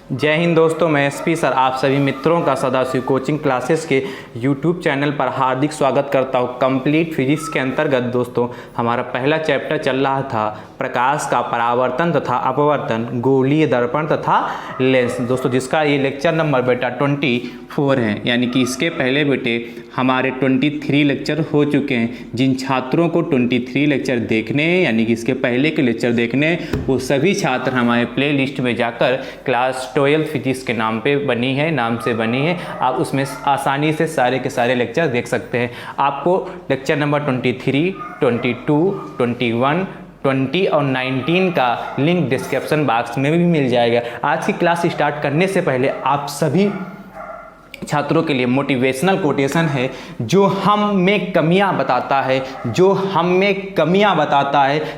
जय हिंद दोस्तों, मैं एसपी सर आप सभी मित्रों का सदाशिव कोचिंग क्लासेस के यूट्यूब चैनल पर हार्दिक स्वागत करता हूं। कंप्लीट फिजिक्स के अंतर्गत दोस्तों हमारा पहला चैप्टर चल रहा था प्रकाश का परावर्तन तथा अपवर्तन, गोलीय दर्पण तथा लेंस दोस्तों, जिसका ये लेक्चर नंबर बेटा 24 है। यानी कि इसके पहले बेटे हमारे 23 लेक्चर हो चुके हैं। जिन छात्रों को 23 लेक्चर देखने हैं यानी कि इसके पहले के लेक्चर देखने हैं, वो सभी छात्र हमारे प्ले लिस्ट में जाकर क्लास 12 फिजिक्स के नाम से बनी है। आप उसमें आसानी से सारे के सारे लेक्चर देख सकते हैं। आपको लेक्चर नंबर 23, 22, 21, 20 और 19 का लिंक डिस्क्रिप्शन बॉक्स में भी मिल जाएगा। आज की क्लास स्टार्ट करने से पहले आप सभी छात्रों के लिए मोटिवेशनल कोटेशन है। जो हम में कमियां बताता है,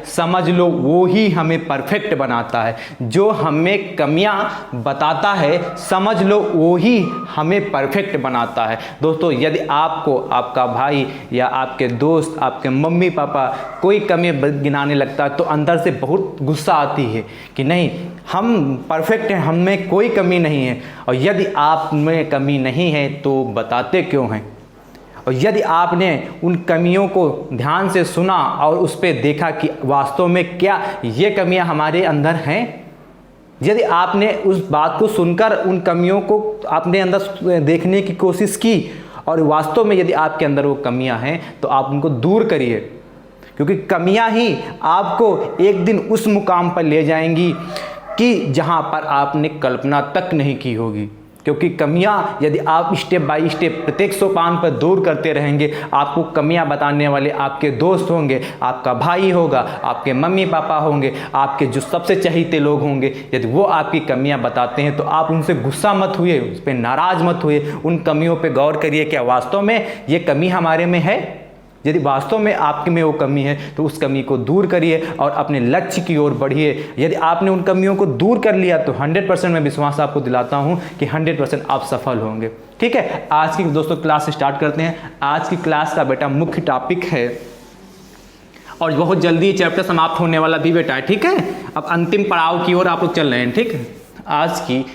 समझ लो वो ही हमें परफेक्ट बनाता है। जो हमें कमियां बताता है, समझ लो वो ही हमें परफेक्ट बनाता है। दोस्तों, यदि आपको आपका भाई या आपके दोस्त, आपके मम्मी पापा कोई कमी गिनाने लगता है तो अंदर से बहुत गुस्सा आती है कि नहीं, हम परफेक्ट हैं, हम में कोई कमी नहीं है। और यदि आप में कमी नहीं है तो बताते क्यों हैं? और यदि आपने उन कमियों को ध्यान से सुना और उस पर देखा कि वास्तव में क्या ये कमियां हमारे अंदर हैं, यदि आपने उस बात को सुनकर उन कमियों को अपने अंदर देखने की कोशिश की और वास्तव में यदि आपके अंदर वो कमियां हैं तो आप उनको दूर करिए, क्योंकि कमियां ही आपको एक दिन उस मुकाम पर ले जाएंगी कि जहां पर आपने कल्पना तक नहीं की होगी। क्योंकि कमियां यदि आप स्टेप बाय स्टेप प्रत्येक सोपान पर दूर करते रहेंगे, आपको कमियां बताने वाले आपके दोस्त होंगे, आपका भाई होगा, आपके मम्मी पापा होंगे, आपके जो सबसे चहीते लोग होंगे। यदि वो आपकी कमियां बताते हैं तो आप उनसे गुस्सा मत हुए, उस पर नाराज मत हुए, उन कमियों पर गौर करिए क्या वास्तव में ये कमी हमारे में है। यदि वास्तव में आपके में वो कमी है तो उस कमी को दूर करिए और अपने लक्ष्य की ओर बढ़िए। यदि आपने उन कमियों को दूर कर लिया तो 100% मैं विश्वास आपको दिलाता हूं कि 100% आप सफल होंगे। ठीक है, आज की दोस्तों क्लास स्टार्ट करते हैं। आज की क्लास का बेटा मुख्य टॉपिक है और बहुत जल्दी चैप्टर समाप्त होने वाला भी बेटा है। ठीक है, अब अंतिम पड़ाव की ओर आप लोग चल रहे हैं। ठीक है, आज की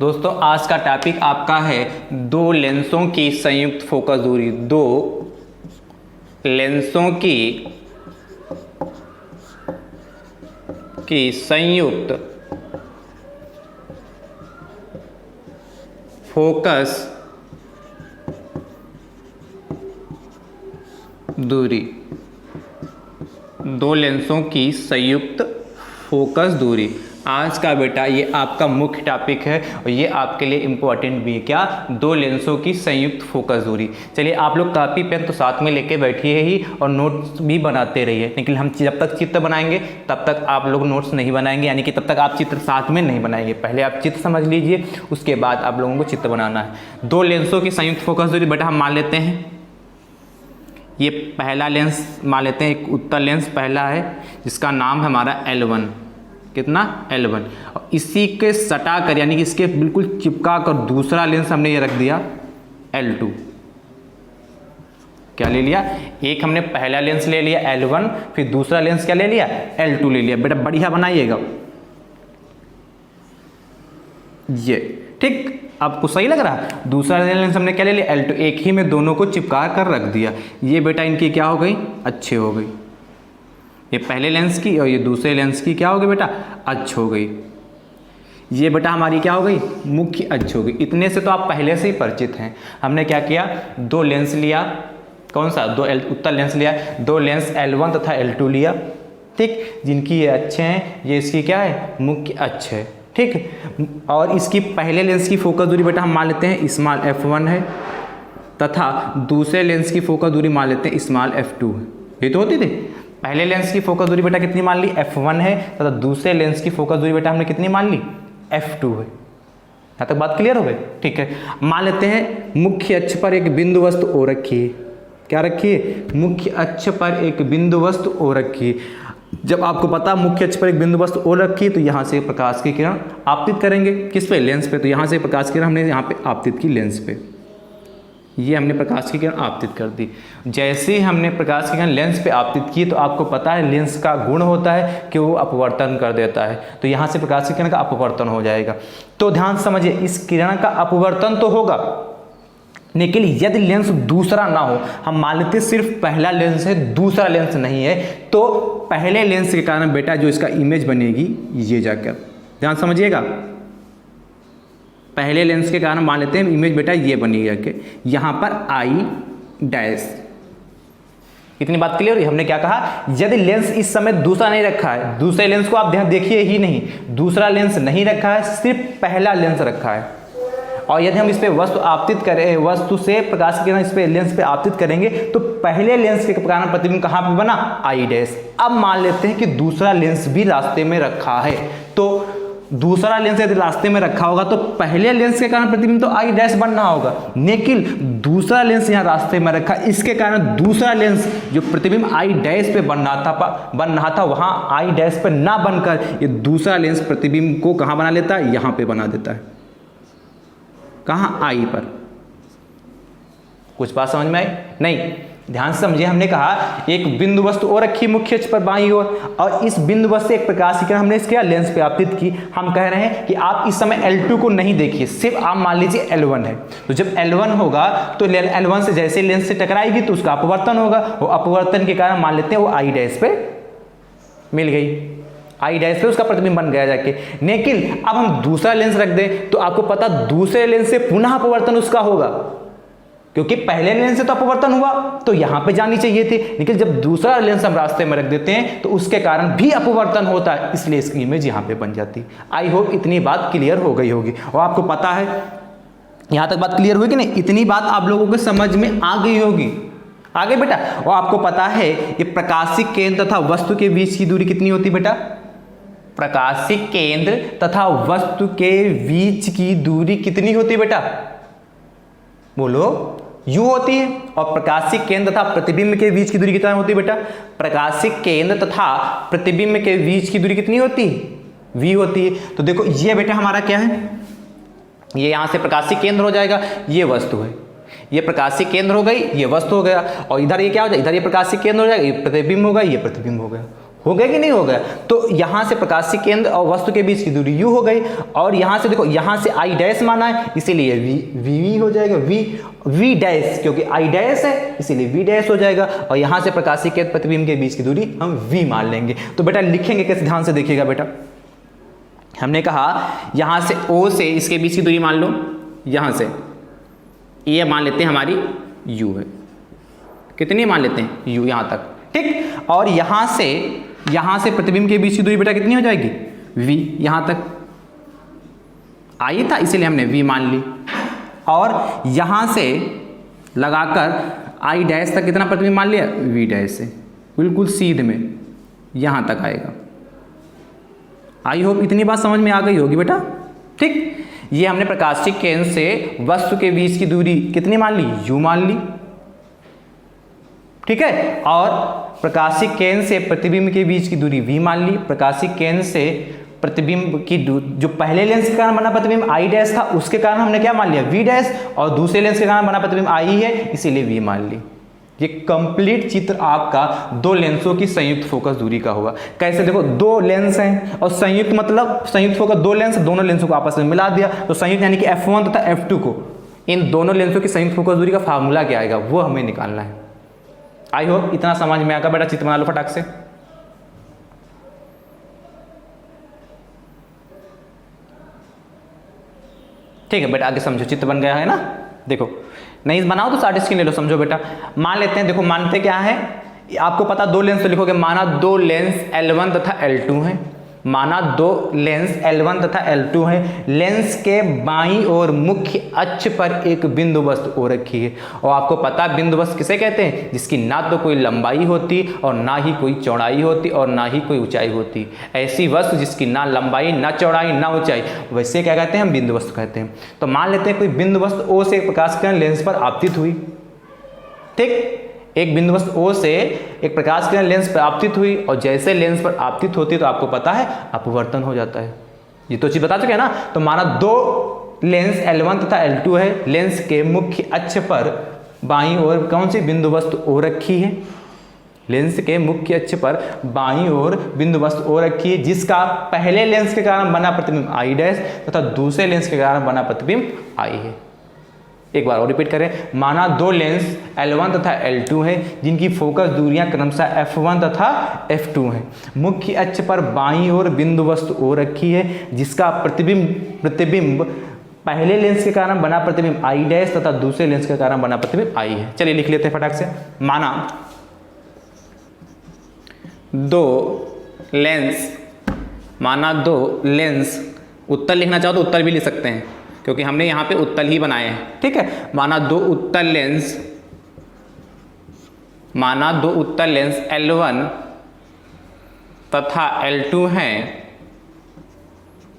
दोस्तों आज का टॉपिक आपका है दो लेंसों की संयुक्त फोकस दूरी। दो लेंसों की संयुक्त फोकस दूरी। दो लेंसों की संयुक्त फोकस दूरी आज का बेटा ये आपका मुख्य टॉपिक है और ये आपके लिए इम्पोर्टेंट भी है। क्या? दो लेंसों की संयुक्त फोकस दूरी। चलिए आप लोग कॉपी पेन तो साथ में लेके बैठिए ही और नोट्स भी बनाते रहिए, लेकिन हम जब तक चित्र बनाएंगे तब तक आप लोग नोट्स नहीं बनाएंगे, यानी कि तब तक आप चित्र साथ में नहीं बनाएंगे। पहले आप चित्र समझ लीजिए, उसके बाद आप लोगों को चित्र बनाना है। दो लेंसों की संयुक्त फोकस दूरी बेटा हम मान लेते हैं, ये पहला लेंस मान लेते हैं, एक उत्तल लेंस पहला है जिसका नाम है हमारा L1। कितना? L1। और इसी के सटा कर यानी कि इसके बिल्कुल चिपका कर दूसरा लेंस हमने ये रख दिया L2। क्या ले लिया? एक हमने पहला लेंस ले लिया L1, फिर दूसरा लेंस क्या ले लिया? L2 ले लिया। बेटा बढ़िया बनाइएगा ये। ठीक, आपको सही लग रहा है? दूसरा लेंस हमने क्या ले लिया? L2। एक ही में दोनों को चिपका कर रख दिया। ये बेटा इनकी क्या हो गई? अच्छे हो गई। ये पहले लेंस की और ये दूसरे लेंस की क्या हो गई बेटा? अक्ष हो गई। ये बेटा हमारी क्या हो गई? मुख्य अक्ष हो गई। इतने से तो आप पहले से ही परिचित हैं। हमने क्या किया? दो लेंस लिया, कौन सा? दो उत्तल लेंस लिया, दो लेंस L1 तथा L2 लिया। ठीक, जिनकी ये अच्छे हैं, ये इसकी क्या है? मुख्य अक्ष है। ठीक, और इसकी पहले लेंस की फोकस दूरी बेटा हम मान लेते हैं स्मॉल f1 है तथा दूसरे लेंस की फोकस दूरी मान लेते हैं स्मॉल f2 है। ये तो होती थी। पहले लेंस की फोकस दूरी बेटा कितनी मान ली? f1 है तथा दूसरे लेंस की फोकस दूरी बेटा हमने कितनी मान ली? f2 है। यहाँ तक बात क्लियर हो गई? ठीक है, मान लेते हैं मुख्य अक्ष पर एक बिंदु वस्तु O रखिए। क्या रखिए? मुख्य अक्ष पर एक बिंदु वस्तु O रखिए। जब आपको पता मुख्य अक्ष पर एक बिंदु वस्तु O रखी तो यहाँ से प्रकाश की किरण आपतित करेंगे। किस पे? लेंस पे। तो यहाँ से प्रकाश की किरण हमने यहाँ पे आपतित की लेंस पे। ये हमने प्रकाश की किरण आपतित कर दी। जैसे ही हमने प्रकाश की किरण लेंस पे आपतित की तो आपको पता है लेंस का गुण होता है कि वो अपवर्तन कर देता है, तो यहाँ से प्रकाश की किरण का अपवर्तन हो जाएगा। तो ध्यान समझिए, इस किरण का अपवर्तन तो होगा, लेकिन यदि लेंस दूसरा ना हो, हम मान लेते सिर्फ पहला लेंस है, दूसरा लेंस नहीं है, तो पहले लेंस के कारण बेटा जो इसका इमेज बनेगी ये जाकर, ध्यान समझिएगा, पहले लेंस के कारण मान लेते हैं इमेज बेटा ये बनी जाके यहाँ पर आई डैश। इतनी बात क्लियर हुई। हमने क्या कहा, यदि लेंस इस समय दूसरा नहीं रखा है, दूसरे लेंस को आप ध्यान देखिए ही नहीं, दूसरा लेंस नहीं रखा है, सिर्फ पहला लेंस रखा है, और यदि हम इस पे वस्तु आपतित करें, वस्तु से प्रकाश की किरण इस पे लेंस पे आपतित करेंगे तो पहले लेंस के कारण प्रतिबिंब कहाँ पे बना, आई डैश। अब मान लेते हैं कि दूसरा लेंस भी रास्ते में रखा है, तो दूसरा लेंस यदि रास्ते में रखा होगा तो पहले लेंस के कारण प्रतिबिंब तो आई डैश बनना होगा, लेकिन दूसरा लेंस यहाँ रास्ते में रखा, इसके कारण दूसरा लेंस जो प्रतिबिंब आई डैश पे बन रहा था वहां आई डैश पे ना बनकर ये दूसरा लेंस प्रतिबिंब को कहाँ बना लेता है, यहाँ पे बना देता है। कहाँ, आई पर। कुछ बात समझ में आई? नहीं, ध्यान से समझिए। हमने कहा एक बिंदु वस्तु और रखी मुख्य अक्ष पर बाईं ओर, और इस बिंदु वस्तु से एक प्रकाश की किरण हमने इसके लेंस पे आपतित की। हम कह रहे हैं कि आप इस समय L2 को नहीं देखिए, सिर्फ आप मान लीजिए L1 है, तो जब L1 होगा तो L1 से जैसे लेंस से टकराएगी तो उसका अपवर्तन होगा, वो अपवर्तन के कारण मान लेते हैं वो आई डैश पे मिल गई, आई डैश पे उसका प्रतिबिंब बन गया जाके। लेकिन अब हम दूसरा लेंस रख दें तो आपको पता दूसरे लेंस से पुनः अपवर्तन उसका होगा, क्योंकि पहले लेंस से तो अपवर्तन हुआ तो यहां पे जानी चाहिए थी, लेकिन जब दूसरा लेंस हम रास्ते में रख देते हैं तो उसके कारण भी अपवर्तन होता है, इसलिए इसकी इमेज यहां पे बन जाती है। आई होप इतनी बात क्लियर हो गई होगी, और आपको पता है यहां तक बात क्लियर हुई कि नहीं, इतनी बात आप लोगों को समझ में आ गई होगी। आगे बेटा, और आपको पता है ये प्रकाशिक केंद्र तथा वस्तु के बीच की दूरी कितनी होती बेटा, प्रकाशिक केंद्र तथा वस्तु के बीच की दूरी कितनी होती बेटा, बोलो, U होती है। और प्रकाशिक केंद्र तथा प्रतिबिंब के बीच की दूरी कितना होती है बेटा, प्रकाशिक केंद्र तथा प्रतिबिंब के बीच की दूरी कितनी होती है, V होती है। तो देखो ये बेटा हमारा क्या है, ये यहां से प्रकाशिक केंद्र हो जाएगा, ये वस्तु है, ये प्रकाशिक केंद्र हो गई, ये वस्तु हो गया, और इधर ये क्या हो जाएगा, इधर ये प्रकाशिक केंद्र हो जाएगा, ये प्रतिबिंब होगा, ये प्रतिबिंब हो गया, हो गया कि नहीं हो गया। तो यहां से प्रकाशिक केंद्र और वस्तु के बीच की दूरी U हो गई, और यहां से देखो यहां से आई डैश माना है इसीलिए V हो जाएगा, V डैश, क्योंकि आई डैश है इसीलिए V डैश हो जाएगा, और यहां से प्रकाशिक केंद्र प्रतिबिंब के बीच की दूरी हम V मान लेंगे। तो बेटा लिखेंगे कैसे, ध्यान से देखिएगा बेटा। हमने कहा यहां से O से इसके बीच की दूरी मान लो, यहां से ये मान लेते हैं हमारी U है, कितनी मान लेते हैं U यहां तक, ठीक। और यहां से प्रतिबिंब के बीच की दूरी बेटा कितनी हो जाएगी, V, यहां तक आई था इसीलिए हमने V मान ली, और यहां से लगाकर आई डैश तक कितना प्रतिबिंब मान लिया, V डैश से बिल्कुल सीधे में यहां तक आएगा। आई होप इतनी बात समझ में आ गई होगी बेटा, ठीक। ये हमने प्रकाशिक केंद्र से वस्तु के बीच की दूरी कितनी मान ली, U मान ली, ठीक है। और प्रकाशिक केंद्र से प्रतिबिंब के बीच की दूरी V मान ली, प्रकाशिक केंद्र से प्रतिबिंब की जो पहले लेंस के कारण बना प्रतिबिंब आई डैश था उसके कारण हमने क्या मान लिया, V डैश, और दूसरे लेंस के कारण बना प्रतिबिंब आई है इसीलिए V मान ली। ये कंप्लीट चित्र आपका दो लेंसों की संयुक्त फोकस दूरी का होगा। कैसे, देखो दो लेंस हैं और संयुक्त मतलब संयुक्त फोकस, दो लेंस, दोनों लेंसों को आपस में मिला दिया तो संयुक्त यानी कि F1 तथा F2 को, इन दोनों लेंसों की संयुक्त फोकस दूरी का फार्मूला क्या आएगा वो हमें निकालना है। आई होप इतना समझ में आएगा बेटा, चित्र बना लो फटाक से। ठीक है बेटा, आगे समझो, चित्र बन गया है ना। देखो नहीं बनाओ तो साइड स्क्रीन ले लो, समझो बेटा। मान लेते हैं, देखो मानते क्या है, आपको पता दो लेंस तो लिखोगे, माना दो लेंस L1 तथा L2 हैं, माना दो लेंस L1 तथा L2 हैं, लेंस के बाईं ओर मुख्य अक्ष पर एक बिंदु वस्तु ओ रखी है, और आपको पता बिंदु वस्तु किसे कहते हैं, जिसकी ना तो कोई लंबाई होती और ना ही कोई चौड़ाई होती और ना ही कोई ऊंचाई होती। ऐसी वस्तु जिसकी ना लंबाई ना चौड़ाई ना ऊंचाई, वैसे क्या कहते हैं, हम बिंदु वस्तु कहते हैं। तो मान लेते हैं कोई बिंदु वस्तु O से प्रकाश किरण लेंस पर आपतित हुई, ठीक। एक बिंदु वस्तु O से एक प्रकाश किरण लेंस पर आपतित हुई, और जैसे लेंस पर आपतित होती है तो आपको पता है अपवर्तन हो जाता है। ये तो चीज बता चुके हैं ना। तो माना दो लेंस L1 तथा L2 है। लेंस के मुख्य अक्ष पर बाईं ओर कौन सी बिंदु वस्तु O रखी है? लेंस के मुख्य अक्ष पर बाईं ओर बिंदु वस्तु O रखी है, जिसका पहले लेंस के कारण बना प्रतिबिंब I डैश तथा दूसरे लेंस के कारण बना प्रतिबिंब I है। एक बार और रिपीट करें, माना दो लेंस L1 तथा L2 है जिनकी फोकस दूरियां क्रमशः f1 तथा f2 हैं। मुख्य अक्ष पर बाईं ओर बिंदु वस्तु O रखी है, जिसका प्रतिबिंब पहले लेंस के कारण बना प्रतिबिंब I डैश तथा दूसरे लेंस के कारण बना प्रतिबिंब I है। चलिए लिख लेते हैं फटाक से। माना दो लेंस, उत्तर लिखना चाहो तो उत्तर भी लिख सकते हैं क्योंकि हमने यहाँ पे उत्तल ही बनाए हैं, ठीक है। माना दो उत्तल लेंस L1 तथा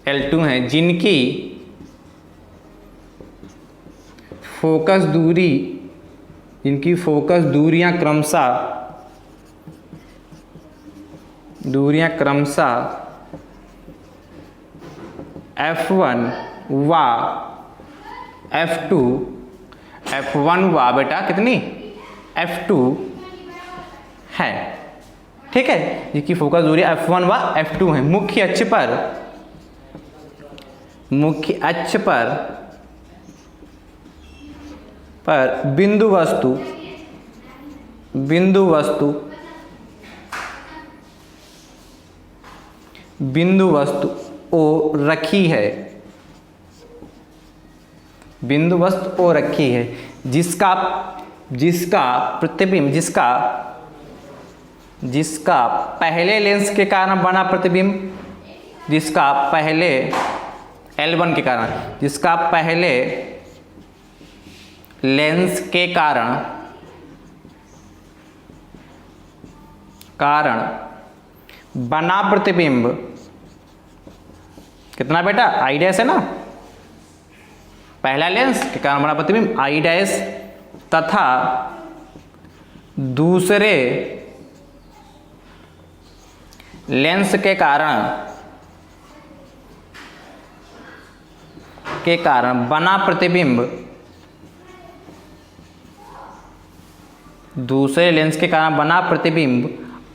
L2 हैं जिनकी फोकस दूरियां क्रमशः f1 व f2, f1 व बेटा कितनी f2 है, ठीक है। जिसकी फोकस दूरी f1 व f2 है। मुख्य अक्ष पर बिंदु वस्तु O रखी है, जिसका प्रतिबिंब जिसका पहले लेंस के कारण बना प्रतिबिंब, जिसका पहले L1 के कारण, जिसका पहले लेंस के कारण बना प्रतिबिंब कितना बेटा I डैश है ना, पहला लेंस के कारण बना प्रतिबिंब I डैश तथा दूसरे लेंस के कारण बना प्रतिबिंब, दूसरे लेंस के कारण बना प्रतिबिंब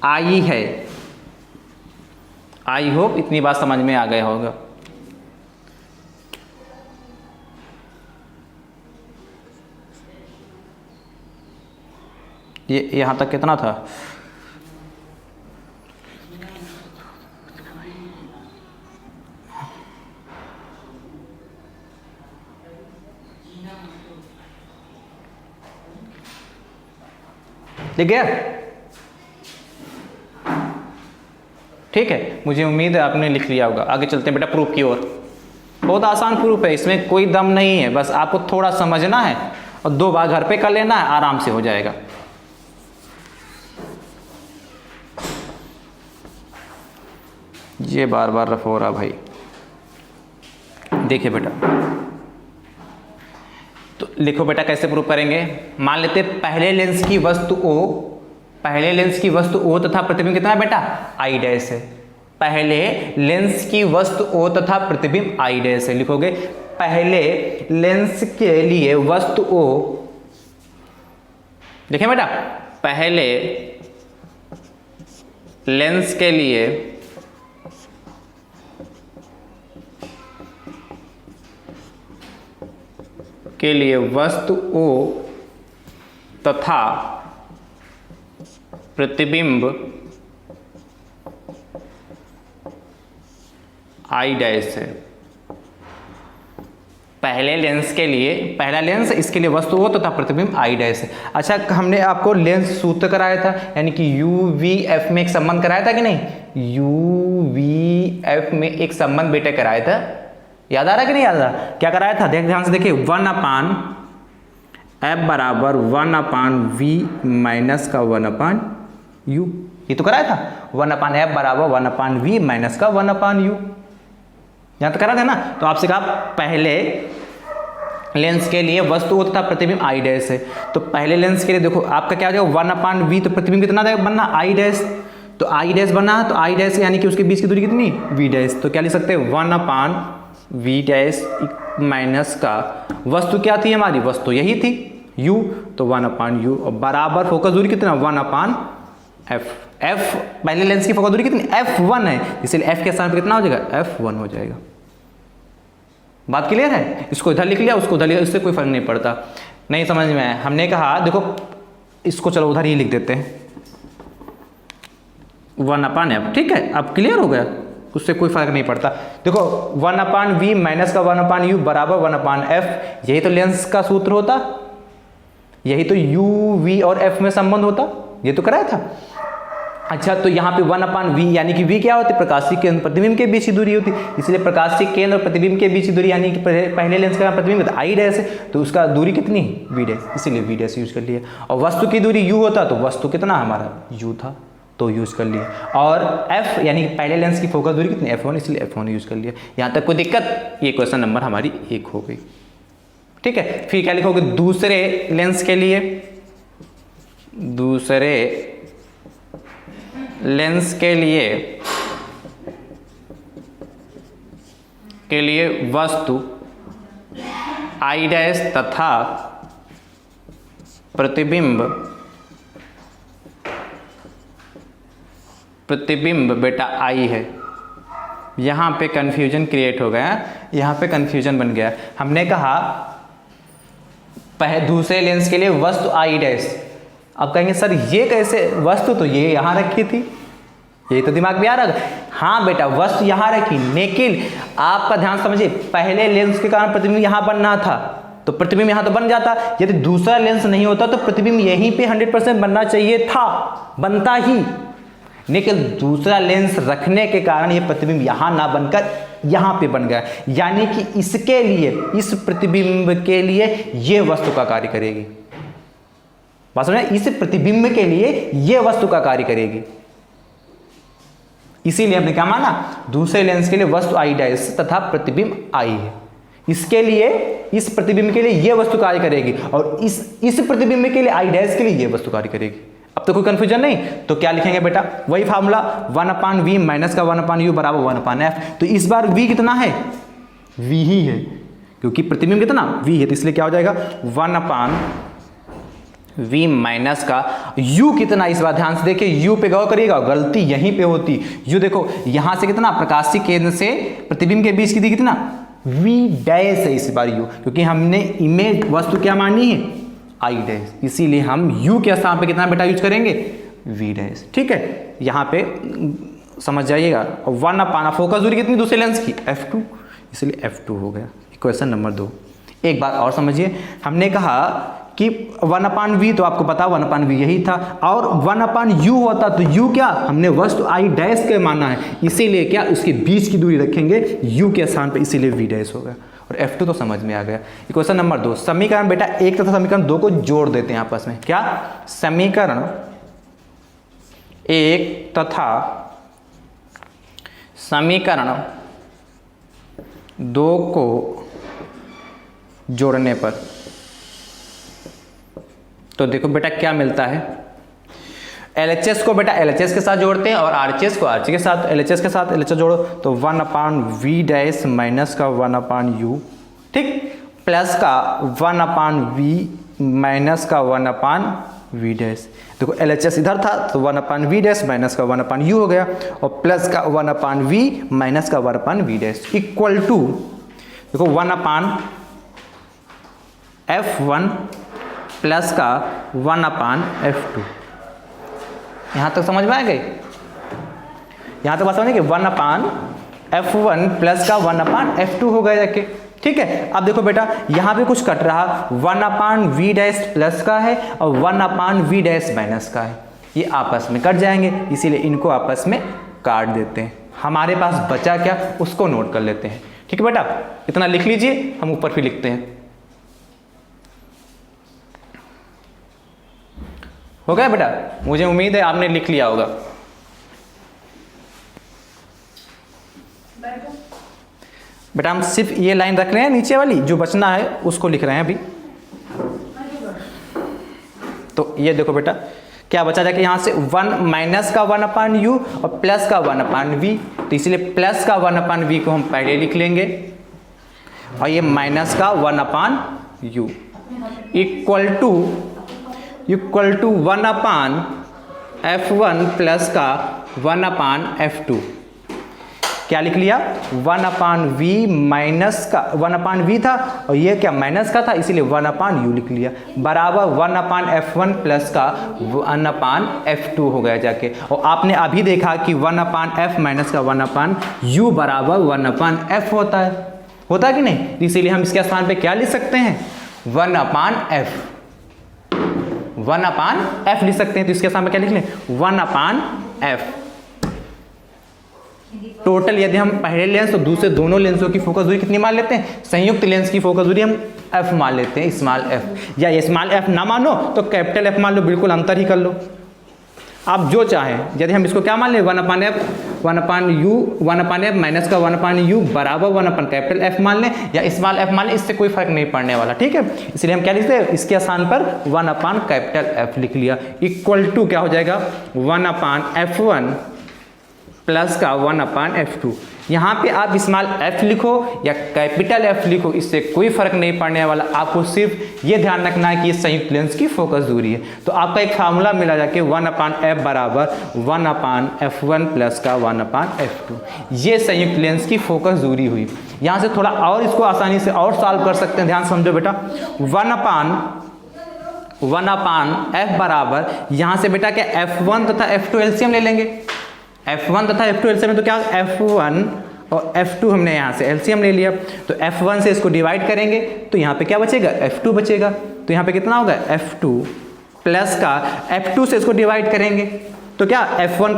I है। आई होप इतनी बात समझ में आ गया होगा। ये यहां तक कितना था? लिख गया? ठीक है, मुझे उम्मीद है आपने लिख लिया होगा। आगे चलते हैं बेटा प्रूफ की ओर। बहुत आसान प्रूफ है, इसमें कोई दम नहीं है, बस आपको थोड़ा समझना है और 2 बार घर पे कर लेना है, आराम से हो जाएगा। ये बार बार रफ हो रहा भाई। देखिए बेटा, तो लिखो बेटा कैसे प्रूफ करेंगे। मान लेते पहले लेंस की वस्तु O तथा प्रतिबिंब कितना है बेटा I डैश है। पहले लेंस की वस्तु O तथा प्रतिबिंब I डैश है। लिखोगे पहले लेंस के लिए वस्तु O, देखिए बेटा पहले लेंस के लिए वस्तु O तथा प्रतिबिंब I डैश है। पहले लेंस के लिए, पहला लेंस इसके लिए वस्तु O तथा प्रतिबिंब I डैश है। अच्छा, हमने आपको लेंस सूत्र कराया था, यानी कि UVF में एक संबंध कराया था कि नहीं? UVF में एक संबंध बेटा कराया था, याद आ रहा कि नहीं याद आ रहा? क्या कराया था? ध्यान से देखिए, 1/F बराबर 1/V माइनस का 1/U, ये तो कराया था। 1/F बराबर 1/V माइनस का 1/U, यहाँ तो करा था ना। तो आपसे कहा पहले लेंस के लिए वस्तु O तथा प्रतिबिंब I डैश है। तो पहले लेंस के लिए देखो आपका क्या हो जाएगा 1/V, तो प्रतिबिंब कितना बनना I डैश, तो I डैश बना, तो I डैश यानी कि उसके बीच की दूरी कितनी V डैश। तो क्या लिख सकते हैं 1/V वी डैश माइनस का वस्तु क्या थी हमारी, वस्तु यही थी u, तो 1/u और बराबर फोकस दूरी कितना 1/f। f पहले लेंस की फोकस दूरी कितनी f1 है, इसलिए f के स्थान पर कितना हो जाएगा f1 हो जाएगा। बात क्लियर है? इसको इधर लिख लिया, उसको उधर लिया, इससे कोई फर्क नहीं पड़ता। नहीं समझ में आया? हमने कहा देखो इसको चलो उधर ही लिख देते हैं 1/f, ठीक है। अब क्लियर हो गया, उससे कोई फर्क नहीं पड़ता। देखो 1/v माइनस का 1/u बराबर 1/f, यही तो लेंस का सूत्र होता, यही तो u v और f में संबंध होता, ये तो कराया था। अच्छा, तो यहाँ पे 1/v यानी कि v क्या होती है, प्रकाशीय केंद्र प्रतिबिंब के बीच की दूरी होती है, इसलिए प्रकाशीय केंद्र और प्रतिबिंब के बीच की दूरी यानी कि पहले लेंस का प्रतिबिंब होता है i डैश है, तो उसका दूरी कितनी v डैश, इसीलिए v डैश यूज कर लिया। और वस्तु की दूरी u होता तो वस्तु कितना हमारा u था, तो यूज कर लिया। और f यानी कि पहले लेंस की फोकस दूरी कितनी f1, इसलिए f1 यूज कर लिया। यहाँ तक कोई दिक्कत? ये क्वेश्चन नंबर हमारी 1 हो गई, ठीक है। फिर क्या लिखोगे दूसरे लेंस के लिए, दूसरे लेंस के लिए वस्तु I डैश तथा प्रतिबिंब बेटा I है। यहाँ पे कंफ्यूजन क्रिएट हो गया, यहाँ पे कंफ्यूजन बन गया। हमने कहा दूसरे लेंस के लिए वस्तु I डैश, अब कहेंगे सर ये कैसे, वस्तु तो ये यहाँ रखी थी, ये तो दिमाग में आ रहा है। हाँ बेटा वस्तु यहाँ रखी, लेकिन आपका ध्यान समझिए पहले लेंस के कारण प्रतिबिंब यहाँ बनना था, तो प्रतिबिंब यहाँ तो बन जाता, यदि दूसरा लेंस नहीं होता तो प्रतिबिंब यहीं पे 100% बनना चाहिए था, बनता ही, लेकिन दूसरा लेंस रखने के कारण ये प्रतिबिंब यहाँ ना बनकर यहाँ पे बन गया, यानी कि इसके लिए, इस प्रतिबिंब के लिए ये वस्तु का कार्य करेगी। बात समझे? इस प्रतिबिंब के लिए ये वस्तु का कार्य करेगी, इसीलिए हमने क्या माना, दूसरे लेंस के लिए वस्तु I डैश तथा प्रतिबिंब I है, इसके लिए, इस प्रतिबिंब के लिए ये वस्तु कार्य करेगी, और इस प्रतिबिंब के लिए I डैश के लिए ये वस्तु कार्य करेगी। अब तो कोई कंफ्यूजन नहीं, तो क्या लिखेंगे बेटा, वही फार्मूला 1/v माइनस का 1/u बराबर 1/f। तो इस बार v कितना है, v ही है, क्योंकि प्रतिबिंब कितना v है, तो इसलिए क्या हो जाएगा 1/v माइनस का u कितना, इस बार ध्यान से देखिए, u पे गौर करिएगा, गलती यहीं पे होती। u देखो यहां से कितना, प्रकाशीय केंद्र से प्रतिबिंब के बीच की दूरी कितना v डैश है इस बार u, क्योंकि हमने इमेज वस्तु क्या मानी है I डैश, इसीलिए हम u के स्थान पे कितना बेटा यूज करेंगे v डैश, ठीक है। यहाँ पे समझ जाइएगा। 1/, फोकस दूरी कितनी दूसरे लेंस की f2, इसलिए f2 हो गया। Question number 2। एक बात और समझिए, हमने कहा कि 1/v तो आपको पता 1/v यही था, और 1/u होता तो u क्या, हमने वस्तु I डैश के माना है, इसीलिए क्या उसके बीच की दूरी रखेंगे u के स्थान पे, इसीलिए v डैश होगा। और f2 तो समझ में आ गया। क्वेश्चन नंबर 2, समीकरण बेटा 1 तथा समीकरण 2 को जोड़ देते हैं आपस में। क्या, समीकरण 1 तथा समीकरण 2 को जोड़ने पर तो देखो बेटा क्या मिलता है, LHS को बेटा LHS के साथ जोड़ते हैं और RHS को RHS के साथ, LHS के साथ LHS जोड़ो तो 1/v डैश माइनस का 1/u, ठीक, प्लस का 1/v माइनस का 1/v डैश। देखो LHS इधर था तो 1/v डैश माइनस का 1/u हो गया, और प्लस का 1/v माइनस का 1/v डैश इक्वल टू देखो 1/f1 प्लस का 1/f2। यहाँ तक समझ में आ गई? यहाँ तक बात समझ गई? 1/f1 प्लस का 1/f2 हो गया जाके, ठीक है। अब देखो बेटा यहाँ पे कुछ कट रहा, 1/v डैश प्लस का है और 1/v डैश माइनस का है, ये आपस में कट जाएंगे, इसीलिए इनको आपस में काट देते हैं। हमारे पास बचा क्या, उसको नोट कर लेते हैं, ठीक है बेटा। इतना लिख लीजिए, हम ऊपर फिर लिखते हैं। हो गया बेटा? मुझे उम्मीद है आपने लिख लिया होगा। बेटा हम सिर्फ ये लाइन रख रहे हैं, नीचे वाली जो बचना है उसको लिख रहे हैं अभी। तो ये देखो बेटा क्या बचा जाके यहाँ से 1 माइनस का 1/u और प्लस का 1/v, तो इसलिए प्लस का 1/v को हम पहले लिख लेंगे, और ये माइनस का 1/u equal to 1/f1 plus का 1/f2। क्या लिख लिया? 1/v माइनस का 1/v था और ये क्या माइनस का था, इसीलिए 1/u लिख लिया, बराबर 1/f1 प्लस का 1/f2 हो गया जाके। और आपने अभी देखा कि 1/f माइनस का 1/u बराबर 1/f होता है कि नहीं? इसीलिए हम इसके स्थान पे क्या लिख सकते हैं? 1/f लिख सकते हैं। तो इसके स्थान पे क्या लिख लें? 1/f। टोटल यदि हम पहले लेंस तो दूसरे दोनों लेंसों की फोकस दूरी कितनी मान लेते हैं? संयुक्त लेंस की फोकस दूरी हम f मान लेते हैं, स्मॉल f। या स्मॉल f ना मानो तो कैपिटल F मान लो, बिल्कुल अंतर ही कर लो, आप जो चाहें। यदि हम इसको क्या मान लें? 1/f माइनस का 1/u बराबर 1 कैपिटल F मान लें या स्मॉल f मान लें, इससे कोई फर्क नहीं पड़ने वाला, ठीक है। इसलिए हम क्या लिखते हैं? इसके स्थान पर 1 कैपिटल F लिख लिया, इक्वल टू क्या हो जाएगा? 1/f1 प्लस का 1/f2। यहाँ पे आप स्मॉल f लिखो या कैपिटल F लिखो, इससे कोई फर्क नहीं पड़ने वाला। आपको सिर्फ ये ध्यान रखना है कि ये संयुक्त लेंस की फोकस दूरी है। तो आपका एक फार्मूला मिला जाके 1/f बराबर 1/f1 प्लस का 1/f2। ये संयुक्त लेंस की फोकस दूरी हुई। यहाँ से थोड़ा और इसको आसानी से और सॉल्व कर सकते हैं, ध्यान समझो बेटा। 1/f बराबर यहाँ से बेटा क्या f1 तथा f2 एलसीएम ले लेंगे। f1 तथा f2 एलसीएम में तो क्या f1 और f2 हमने यहाँ से एलसीएम ले लिया, तो f1 से इसको डिवाइड करेंगे तो यहाँ पे क्या बचेगा? f2 बचेगा। तो यहाँ पे कितना होगा? f2 प्लस का f2 से इसको डिवाइड करेंगे तो क्या f2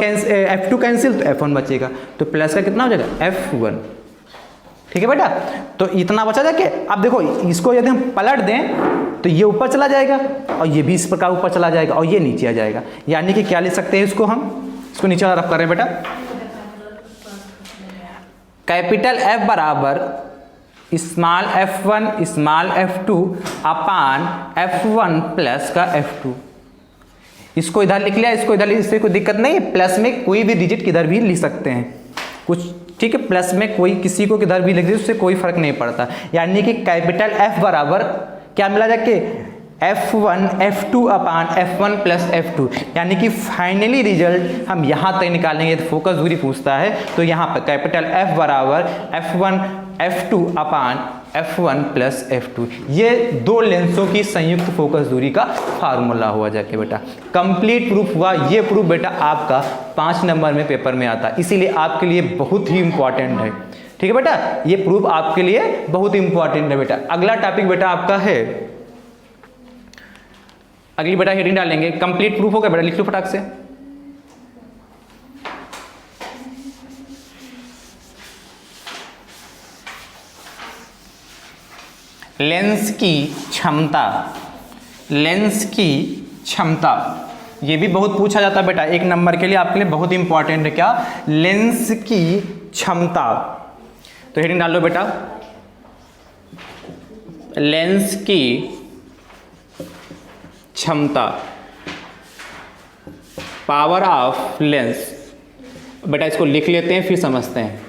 कैंसिल, तो f1 बचेगा, तो प्लस का कितना हो जाएगा? f1। ठीक है बेटा, तो इतना बचा जाके। अब देखो इसको यदि हम पलट दें तो ये ऊपर चला जाएगा और ये भी इस प्रकार ऊपर चला जाएगा और ये नीचे आ जाएगा। यानी कि क्या लिख सकते हैं इसको हम? इसको नीचे रफ कर रहे हैं बेटा। कैपिटल F बराबर स्मॉल f1 स्मॉल f2 अपान f1 प्लस का f2। इसको इधर लिख लिया, इसको इधर, इससे कोई दिक्कत नहीं है। प्लस में कोई भी डिजिट किधर भी लिख सकते हैं कुछ, ठीक है। प्लस में कोई किसी को किधर भी लिख दे, उससे कोई फर्क नहीं पड़ता। यानी कि कैपिटल F बराबर क्या मिला जाके? f1 f2 अपान f1 प्लस f2। यानी कि फाइनली रिजल्ट हम यहाँ तक निकालेंगे। तो फोकस दूरी पूछता है तो यहाँ पर कैपिटल F बराबर f1 f2 अपान f1 प्लस f2। ये दो लेंसों की संयुक्त फोकस दूरी का फार्मूला हुआ जाके बेटा। कंप्लीट प्रूफ हुआ। ये प्रूफ बेटा आपका 5 नंबर में पेपर में आता है, इसीलिए आपके लिए बहुत ही इंपॉर्टेंट है। ठीक है बेटा, ये प्रूफ आपके लिए बहुत इंपॉर्टेंट है बेटा। अगला टॉपिक बेटा आपका है, अगली बेटा हेडिंग डालेंगे कंप्लीट प्रूफ होगा बेटा, लिख लो फटाक से। लेंस की क्षमता, लेंस की क्षमता, ये भी बहुत पूछा जाता है बेटा, 1 नंबर के लिए आपके लिए बहुत इंपॉर्टेंट है। क्या? लेंस की क्षमता। तो हेडिंग डाल लो बेटा, लेंस की क्षमता, पावर ऑफ लेंस। बेटा इसको लिख लेते हैं फिर समझते हैं।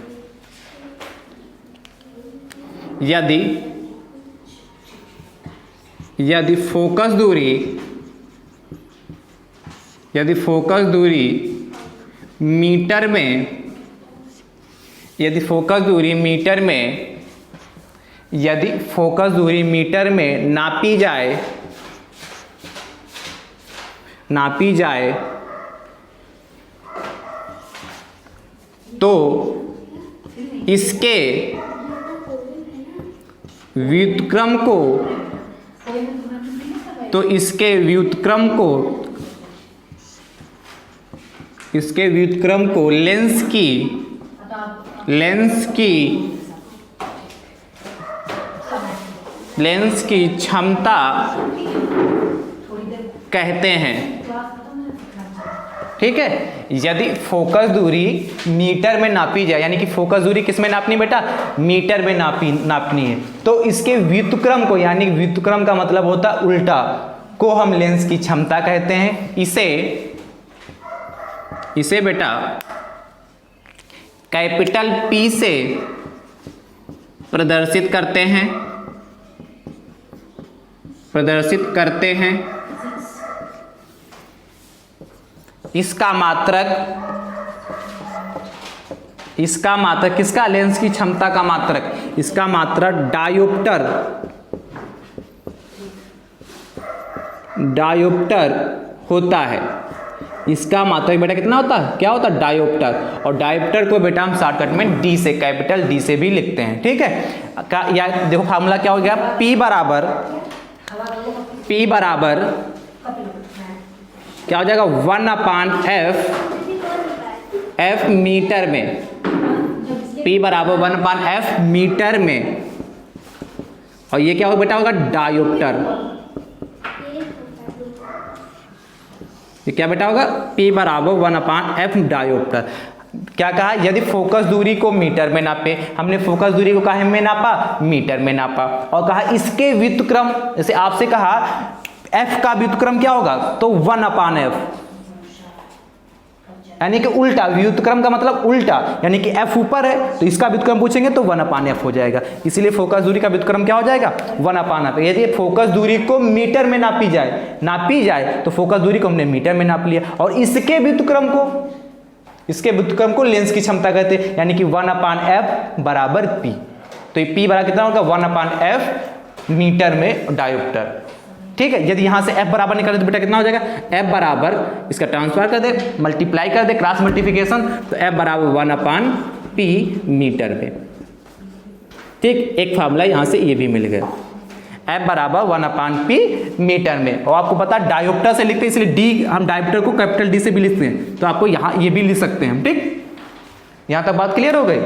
यदि फोकस दूरी मीटर में, यदि फोकस दूरी मीटर में नापी जाए तो इसके व्युत्क्रम को लेंस की क्षमता कहते हैं। ठीक है, यदि फोकस दूरी मीटर में नापी जाए, यानी कि फोकस दूरी किस में नापनी बेटा? मीटर में नापनी है, तो इसके व्युत्क्रम को, यानी व्युत्क्रम का मतलब होता है उल्टा, को हम लेंस की क्षमता कहते हैं। इसे बेटा कैपिटल P से प्रदर्शित करते हैं इसका मात्रक किसका, लेंस की क्षमता का मात्रक, इसका मात्रक डायोप्टर होता है। इसका मात्रक बेटा कितना होता है, क्या होता है, डायोप्टर। और डायोप्टर को बेटा हम शॉर्टकट में डी से, कैपिटल डी से भी लिखते हैं, ठीक है। या देखो फार्मूला क्या हो गया, P बराबर क्या हो जाएगा, 1/f मीटर में, P बराबर 1/f मीटर में। और ये क्या होगा बेटा, होगा डायोप्टर। ये क्या बेटा होगा, P बराबर 1/f डायोप्टर। क्या कहा, यदि फोकस दूरी को मीटर में नापे, हमने फोकस दूरी को काहे में नापा, मीटर में नापा। और कहा इसके व्युत्क्रम, जैसे आपसे कहा f का व्युत्क्रम क्या होगा, तो 1/f, यानी कि उल्टा, व्युत्क्रम का मतलब उल्टा, यानी कि f ऊपर है तो इसका व्युत्क्रम पूछेंगे तो 1/f हो जाएगा। इसीलिए फोकस दूरी का व्युत्क्रम क्या हो जाएगा, 1/f। यदि फोकस दूरी को मीटर में नापी जाए तो फोकस दूरी को हमने मीटर में नाप लिया, और इसके व्युत्क्रम को लेंस की क्षमता कहते हैं, यानी कि 1/f बराबर P। तो ये P बराबर कितना होगा, 1/f मीटर में डायोप्टर, ठीक है। यदि यहां से f बराबर निकाले तो बेटा कितना हो जाएगा, f बराबर, इसका ट्रांसफर कर दे, मल्टीप्लाई कर दे, क्रॉस मल्टीप्लिकेशन, तो f बराबर 1/p मीटर में, ठीक। एक फार्मूला यहां से ये भी मिल गया, f बराबर 1/p मीटर में। और आपको पता डायोप्टर से लिखते हैं, इसलिए d, हम डायोप्टर को कैपिटल D से भी लिखते हैं, तो आपको यहाँ ये भी लिख सकते हैं हम, ठीक। यहां तक बात क्लियर हो गई।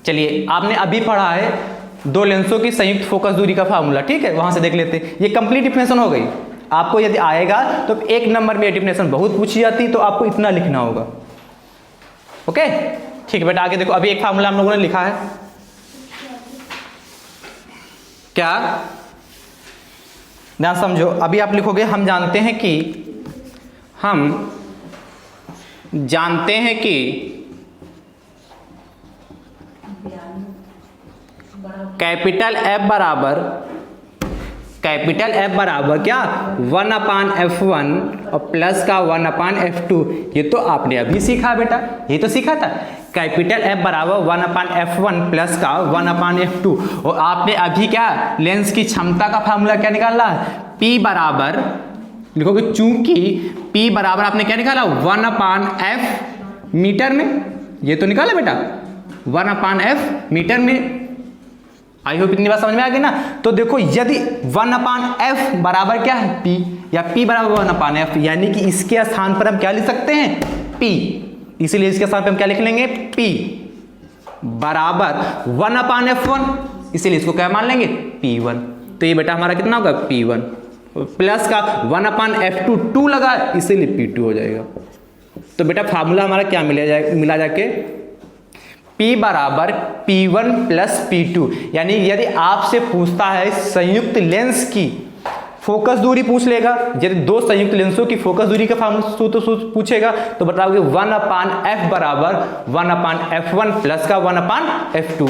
चलिए, आपने अभी पढ़ा है दो लेंसों की संयुक्त फोकस दूरी का फार्मूला, ठीक है, वहां से देख लेते हैं। ये कंप्लीट डिफिनेशन हो गई। आपको यदि आएगा तो एक नंबर में डिफिनेशन बहुत पूछी जाती, तो आपको इतना लिखना होगा, ओके, ठीक है बेटा। आगे देखो, अभी एक फार्मूला हम लोगों ने लिखा है, क्या, ध्यान समझो। अभी आप लिखोगे, हम जानते हैं कि कैपिटल F बराबर क्या, 1/f1 और प्लस का 1/f2। ये तो आपने अभी सीखा बेटा, ये तो सीखा था, कैपिटल F बराबर 1/f1 प्लस का 1/f2। और आपने अभी क्या, लेंस की क्षमता का फार्मूला क्या निकाला, P बराबर, लिखोगे चूंकि P बराबर आपने क्या निकाला, 1/f मीटर में, ये तो निकाला बेटा, 1/f मीटर में। आई होप इतनी बात समझ में आ गई ना। तो देखो, यदि 1/f बराबर क्या है, P, या P बराबर 1/f, यानी कि इसके स्थान पर हम क्या लिख सकते हैं, P। इसीलिए इसके स्थान पर हम क्या लिख लेंगे, P बराबर 1/f1, इसीलिए इसको क्या मान लेंगे, P1। तो ये बेटा हमारा कितना होगा, P1 प्लस का 1/f2, 2 लगा, इसीलिए P2 हो जाएगा। तो बेटा फार्मूला हमारा क्या मिला जाके, P बराबर P1 प्लस P2। यानी यदि आपसे पूछता है संयुक्त लेंस की फोकस दूरी पूछ लेगा, यदि दो संयुक्त लेंसों की फोकस दूरी का फार्मूला पूछेगा तो बताओगे 1/f बराबर 1/f1 प्लस का 1/f2।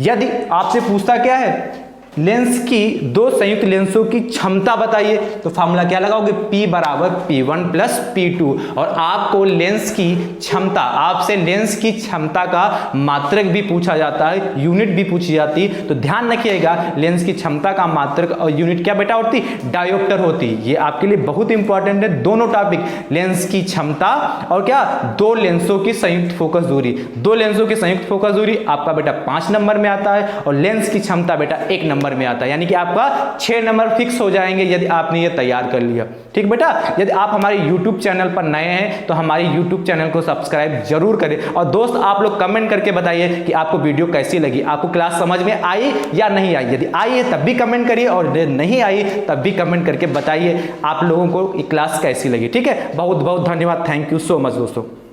यदि आपसे पूछता क्या है, लेंस की दो संयुक्त लेंसों की क्षमता बताइए, तो फार्मूला क्या लगाओगे, P बराबर P1 प्लस P2। और आपको लेंस की क्षमता, आपसे लेंस की क्षमता का मात्रक भी पूछा जाता है, यूनिट भी पूछी जाती, तो ध्यान रखिएगा लेंस की क्षमता का मात्रक और यूनिट क्या बेटा होती, डायोप्टर होती। ये आपके लिए बहुत इंपॉर्टेंट है, दोनों टॉपिक, लेंस की क्षमता और क्या, दो लेंसों की संयुक्त फोकस दूरी। दो लेंसों की संयुक्त फोकस दूरी आपका बेटा 5 नंबर में आता है, और लेंस की क्षमता बेटा 1 नंबर में आता है, यानी कि आपका 6 नंबर फिक्स हो जाएंगे यदि आपने ये तैयार कर लिया, ठीक बेटा। यदि आप हमारे YouTube चैनल पर नए हैं तो हमारे YouTube चैनल को सब्सक्राइब जरूर करें। और दोस्त, आप लोग कमेंट करके बताइए कि आपको वीडियो कैसी लगी, आपको क्लास समझ में आई या नहीं आई। यदि आई है तब भी कमेंट करिए, और यदि नहीं आई तब भी कमेंट करके बताइए आप लोगों को क्लास कैसी लगी, ठीक है। बहुत बहुत धन्यवाद, थैंक यू सो मच दोस्तों।